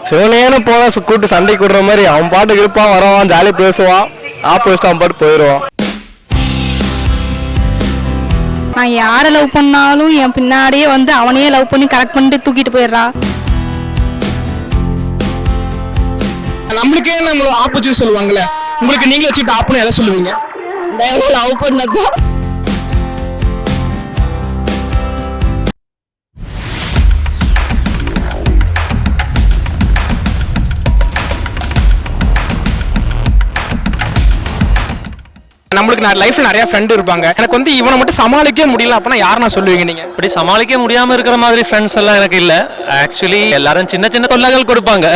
சிவனேன்னு போன கூட்டு சண்டை கூடுற மாதிரி அவன் பாட்டுக்கு இருப்பான், வருவான், ஜாலியாக பேசுவான், ஆப்போசிட் அவன் பாட்டு போயிடுவான். நான் யாரை லவ் பண்ணாலும் என் பின்னாடியே வந்து அவனையே லவ் பண்ணி கரெக்ட் பண்ணிட்டு தூக்கிட்டு போயிடுறா. நம்மளுக்கே நம்ம ஆப்போசிட் சொல்லுவாங்கல்ல, உங்களுக்கு நீங்க வச்சுட்டு ஆப்புன்னு எதை சொல்லுவீங்க? லவ் பண்ணது நம்மளுக்கு நான் லைஃப்ல நிறைய ஃப்ரெண்ட் இருப்பாங்க, எனக்கு வந்து இவனை மட்டும் சமாளிக்கவே முடியல அப்படின்னா யார் நான் சொல்லுவீங்க நீங்க? இப்படி சமாளிக்க முடியாம இருக்கிற மாதிரி ஃப்ரெண்ட்ஸ் எல்லாம் எனக்கு இல்ல. ஆக்சுவலி எல்லாரும் சின்ன சின்ன தொல்லைகள் கொடுப்பாங்க,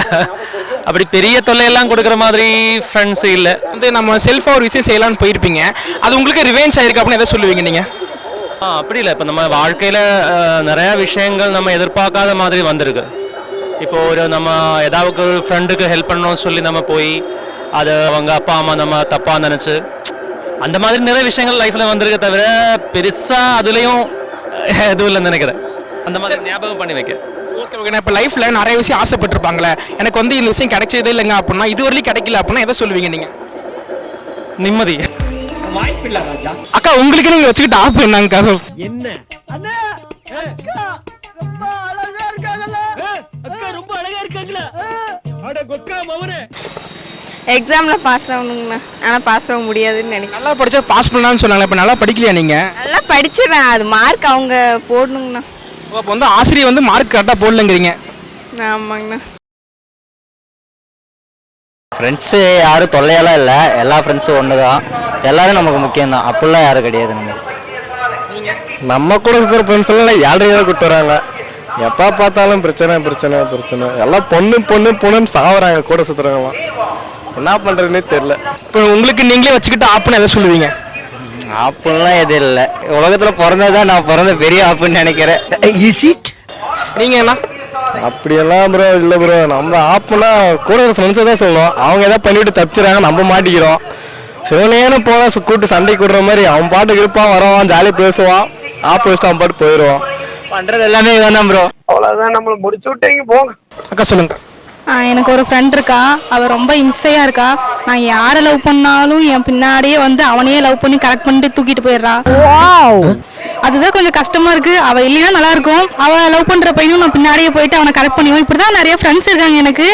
அப்படி பெரிய தொல்லையெல்லாம் கொடுக்குற மாதிரி ஃப்ரெண்ட்ஸ் இல்ல. வந்து நம்ம செல்ஃபா ஒரு விஷயம் செய்யலாம்னு போயிருப்பீங்க, அது உங்களுக்கு ரிவெஞ்ச் ஆயிருக்கு அப்படின்னு எதை சொல்லுவீங்க நீங்க? அப்படி இல்லை. இப்போ நம்ம வாழ்க்கையில நிறைய விஷயங்கள் நம்ம எதிர்பார்க்காத மாதிரி வந்திருக்கு. இப்போ ஒரு நம்ம ஏதாவது ஒரு ஃப்ரெண்டுக்கு ஹெல்ப் பண்ணணும்னு சொல்லி நம்ம போய் அது அவங்க அப்பா அம்மா நம்ம தப்பா நினைச்சு அந்த மாதிரி நிறைய விஷயங்கள் லைஃப்ல வந்திருக்க தவிர பெருசா அதுலயும் எதுவும் இல்லைன்னு நினைக்கிறேன். அந்த மாதிரி ஞாபகம் பண்ணி வைக்க. Okay okay. நான் இப்போ லைஃப்ல நிறைய விஷயம் ஆசைப்பட்டிருப்பாங்களே, எனக்கு வந்து இந்த விஷயம் கிடைச்சதே இல்லைங்க அப்படின்னா, இது வரைக்கும் கிடைக்கல அப்படின்னா எதை சொல்லுவீங்க நீங்க? நிம்மதி. அக்கா உங்களுக்கு நீங்க வச்சுக்கிட்டு ஆப் என்னங்கக்கா? என்ன அண்ணா அக்கா ரொம்ப அழகா இருக்காங்கல, அக்கா ரொம்ப அழகா இருக்காங்கல, அட கொக்கா மவனே. எக்ஸாம்ல பாஸ் ஆகணுங்கண்ணா, ஆனால் பாஸ் ஆக முடியாதுன்னு நினைக்கிறேன். நல்லா படிச்சா பாஸ் பண்ணலாம்னு சொன்னாங்க, இப்போ நல்லா படிக்கலையா நீங்க? நல்லா படிச்சிடறேன், அது மார்க் அவங்க போடணுங்கண்ணா. அப்போ வந்து ஆசிரியர் வந்து மார்க் கரெக்டாக போடலங்கிறீங்க? ஆமாங்கண்ணா. ஃப்ரெண்ட்ஸு யாரும் தொல்லையெல்லாம் இல்லை, எல்லா ஃப்ரெண்ட்ஸும் ஒன்று தான், எல்லோரும் நமக்கு முக்கியம்தான், அப்படிலாம் யாரும் கிடையாது. நம்ம கூட சுற்றுற ஃப்ரெண்ட்ஸ் எல்லாம் ஏழ்றையாக கூப்பிட்டு வராங்க, எப்போ பார்த்தாலும் பிரச்சனை பிரச்சனை பிரச்சனை, எல்லாம் பொண்ணு பொண்ணு பொண்ணுன்னு சாவறாங்க கூட சுற்றுறவங்களாம், என்ன பண்ணுறதுன்னே தெரில. இப்போ உங்களுக்கு நீங்களே வச்சுக்கிட்டு ஆப்புன்னு எதை சொல்லுவீங்க? ஆப்புலாம் எதுவும் இல்லை, உலகத்தில் பிறந்ததான் நான் பிறந்த பெரிய ஆப்புன்னு நினைக்கிறேன். நீங்கள் என்ன? அப்படியெல்லாம் ப்ரோ இல்லை ப்ரோ, நம்ம ஆப்புனா கூட ஒரு ஃப்ரெண்ட்ஸை தான் சொல்லணும், அவங்க எதாவது பண்ணிவிட்டு தப்பிச்சுறாங்க, நம்ம மாட்டிக்கிறோம். சிவனேன்னு போன கூட்டு சண்டை கூடுற மாதிரி அவன் பாட்டுக்கு இருப்பான், வருவான், ஜாலியாக பேசுவான், ஆப்போசிட் அவன் பாட்டு போயிடுவான். பண்ணுறது எல்லாமே இதுதான் ப்ரோ. அவ்வளோதான், நம்மளை முடிச்சு விட்டீங்க போங்க. அக்கா சொல்லுங்க. எனக்கு ஒரு ஃப்ரெண்ட் இருக்கா, அவள் ரொம்ப இன்சையாக இருக்கா. நான் யாரை லவ் பண்ணாலும் என் பின்னாடியே வந்து அவனையே லவ் பண்ணி கரெக்ட் பண்ணிட்டு தூக்கிட்டு போயிடுறா. அதுதான் கொஞ்சம் கஷ்டமா இருக்கு. அவள் இல்லைன்னா நல்லா இருக்கும். அவள் லவ் பண்ணுற பையனும் நான் பின்னாடியே போயிட்டு அவனை கரெக்ட் பண்ணிடுவோம். இப்படி தான் நிறைய ஃப்ரெண்ட்ஸ் இருக்காங்க, எனக்கு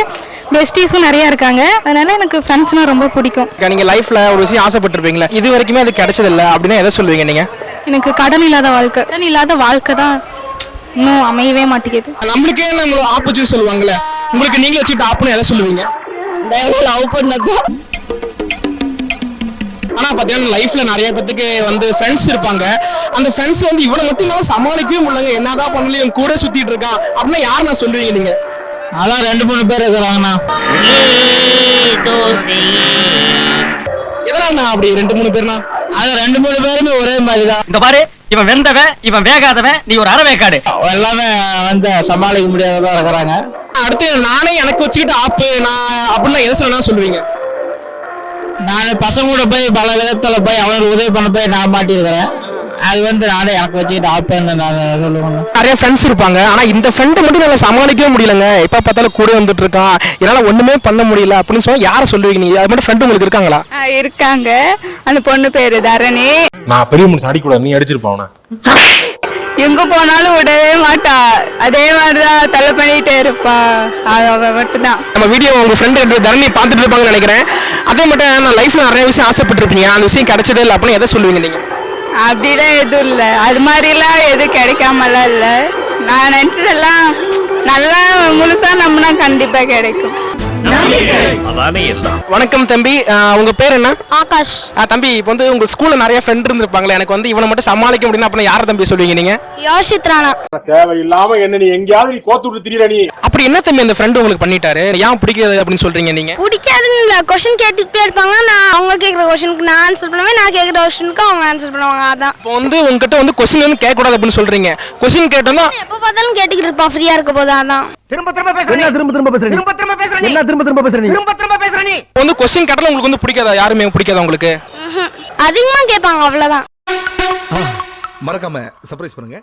பெஸ்டீஸும் நிறைய இருக்காங்க. அதனால எனக்கு ஃப்ரெண்ட்ஸ்னா ரொம்ப பிடிக்கும். நீங்கள் லைஃப்பில் ஒரு விஷயம் ஆசைப்பட்டிருப்பீங்களா, இது வரைக்குமே அது கிடைச்சதில்லை அப்படின்னா எதை சொல்லுவீங்க நீங்கள்? எனக்கு கடன் இல்லாத வாழ்க்கை, கடன் இல்லாத வாழ்க்கை தான் இன்னும் அமையவே மாட்டேங்குது. நம்மளுக்கே நம்ம ஆப்போசிட் சொல்லுவாங்கல்ல, உங்களுக்கு நீங்க வச்சுக்கிட்டு ஆப்புன்னு எதை சொல்லுவீங்க? லவ் பண்ணது. ஆனால் பார்த்தீங்கன்னா லைஃப்ல நிறைய பேத்துக்கு வந்து ஃப்ரெண்ட்ஸ் இருப்பாங்க, அந்த ஃப்ரெண்ட்ஸ் வந்து இவனை மட்டும் என்னால் சமாளிக்கவே முடியலங்க, என்னதான் பண்ணல இவன் கூட சுத்திட்டு இருக்கான் அப்படின்னா யார் நான் சொல்லுவீங்க நீங்க? அதான் 2-3 பேர் இருக்கிறாங்கண்ணா. எதனா அப்படி 2-3 பேர்னா? அது 2-3 பேருமே ஒரே மாதிரி தான். இந்த பாரு, இவன் வெந்தவன், இவன் வேகாதவன், நீ ஒரு அறவேக்காடு. எல்லாமே வந்து சமாளிக்க முடியாததான் இருக்கிறாங்க. அடுத்து நானே எனக்கு வச்சுக்கிட்டு ஆப்பு நான் அப்படின்னா எதை சொல்லணும் சொல்லுவீங்க? நான் பசங்க கூட போய் பல விதத்தில் போய் அவனுக்கு உதவி பண்ண போய் நான் மாட்டியிருக்கிறேன். அது வந்து நானே எனக்கு வச்சுக்கிட்டு ஆப்பேன்னு நான் சொல்லுவேன். நிறைய ஃப்ரெண்ட்ஸ் இருப்பாங்க, ஆனால் இந்த ஃப்ரெண்டை மட்டும் நல்லா சமாளிக்கவே முடியலங்க, எப்போ பார்த்தாலும் கூட வந்துட்டு இருக்கான், என்னால் ஒன்றுமே பண்ண முடியல அப்படின்னு சொன்னால் யாரை சொல்லுவீங்க நீங்கள்? அது மட்டும் ஃப்ரெண்டு உங்களுக்கு இருக்காங்களா? இருக்காங்க. அந்த பொண்ணு பேரு தரணி. நான் பெரிய முடிச்சு அடிக்கூடாது, நீ அடிச்சிருப்பான். எங்க போனாலும் விடவே மாட்டா, அதே மாதிரிதான் தலை பண்ணிட்டே இருப்பா. அவ மட்டும்தான். நம்ம வீடியோ உங்க ஃப்ரெண்டு தரணி பார்த்துட்டு இருப்பாங்கன்னு நினைக்கிறேன். அதே மட்டும் நான் லைஃப்ல நிறைய விஷயம் ஆசைப்பட்டிருப்பீங்க, அந்த விஷயம் கிடைச்சதே இல்லை அப்படின்னு எதை சொல்லுவீங்க நீங்க? அப்படிலாம் எதுவும் இல்லை, அது மாதிரிலாம் எதுவும் கிடைக்காமலாம் இல்லை. நான் நினைச்சதெல்லாம் நல்லா முழுசா நம்பினா கண்டிப்பா கிடைக்கும். வணக்கம் தம்பி, உங்க பேர் என்ன? ஆகாஷ். தம்பி, இப்போ வந்து உங்க ஸ்கூல்ல நிறைய ஃப்ரெண்ட் இருந்திருப்பாங்களே, எனக்கு வந்து இவனை மட்டும் சமாளிக்க முடியும் அப்படின்னா யாரை தம்பி சொல்லுவீங்க நீங்க? யோசித் ராணா. தேவையில்லாம என்ன நீ எங்கேயாவது நீ கோத்து விட்டு திரியற நீ. அப்படி என்ன தம்பி அந்த ஃப்ரெண்ட் உங்களுக்கு பண்ணிட்டாரு, ஏன் பிடிக்காது அப்படின்னு சொல்றீங்க நீங்க? பிடிக்காதுன்னு இல்லை, கொஸ்டின் கேட்டுட்டே இருப்பாங்க. நான் அவங்க கேட்குற கொஸ்டினுக்கு நான் ஆன்சர் பண்ணுவேன், நான் கேட்குற கொஸ்டினுக்கு அவங்க ஆன்சர் பண்ணுவாங்க. அதான் இப்போ வந்து உங்ககிட்ட வந்து கொஸ்டின் வந்து கேட்கக்கூடாது அப்படின்னு சொல்றீங்க. கொஸ்டின் கேட்டோம்னா எப்போ பார்த்தாலும் கேட்டுக்கிட்டு இருப்பான், ஃப்ரீயா இருக்க போது. அதான் திரும்ப திரும்ப பேசுற நீ. திரும்ப திரும்ப பேசுற நீ. திரும்ப திரும்ப பேசுற நீ. திரும்ப திரும்ப பேசுற நீ. திரும்ப திரும்ப பேசுற நீ. வந்து கொஸ்டின் கேட்டாலும் உங்களுக்கு வந்து பிடிக்காதா? யாருமே பிடிக்காதா உங்களுக்கு? அதிகமா கேட்பாங்க, அவ்வளவுதான். மறக்காம சர்ப்ரைஸ் பண்ணுங்க.